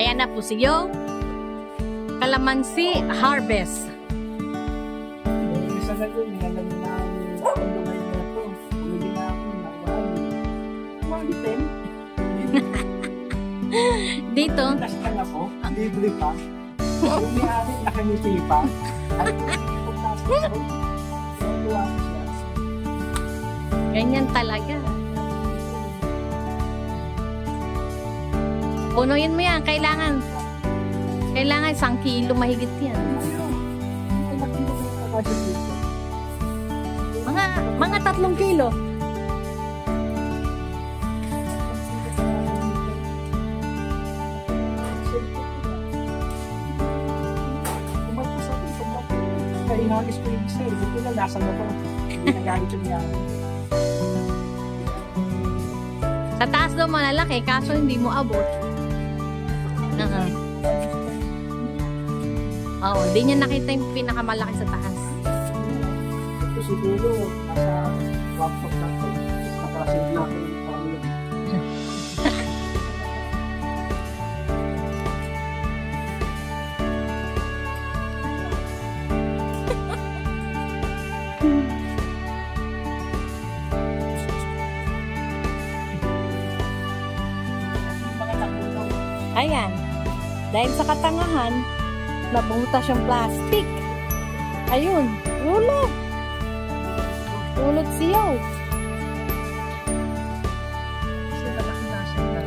Ayan na po si Yo. Calamansi harvest. Isa na doon, nilalam na ang kondo ngayon na ito. Pumili na ako na 110. Dito. Tapos ka na po, libre pa. Umiyari, nakangiti pa. At pagkasok ko, tuwa siya. Ganyan talaga. Punuin mo yan. Kailangan 1 kilo mahigit yan. Mga 3 kilo. Kaya inagis ko yung isa, hindi ko na lasan ako. Hindi nagalit yung yan. Sa taas daw malalaki, kaso hindi mo abot. Oo, hindi niya nakita yung pinakamalaki sa taas. Ito siguro, nasa laptop na ito. Nakasave na ako ng pamilya. Ayan. Dahil sa katangahan, nabutas yung plastic. Ayun. Ulot. Ulot siyaw. Kasi malaki na siya na.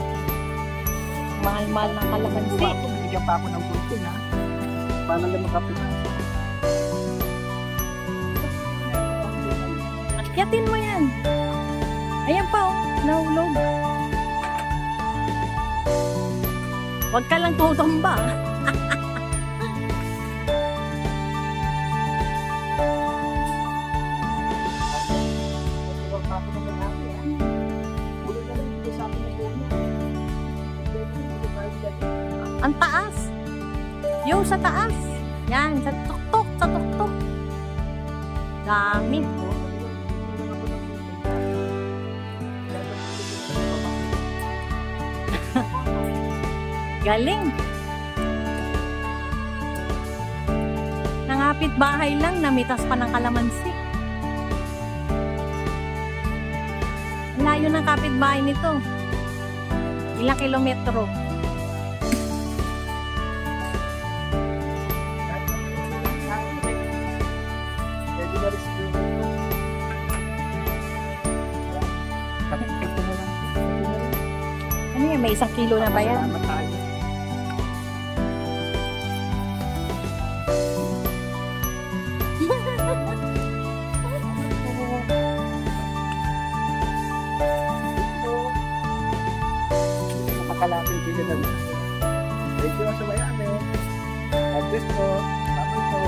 Mahal-mahal ng kalamansi. Binigyan pa ako ng bulto na. Paano lang makapit na? Akyatin mo yan. Ayan pa oh. Nahulog. Huwag ka lang tutumba. Ang taas. Yo, sa taas. Yan, sa tuktok, sa tuktok. Dami. Galing. Nangapit bahay lang, namitas pa ng kalamansi. Ang layo ng kapitbahay nito. Ilang kilometro? Ano yan? May 1 kilo na ba yan? Napakalapin sila na dito. Thank you sa bayan eh. God bless po. Tapos po.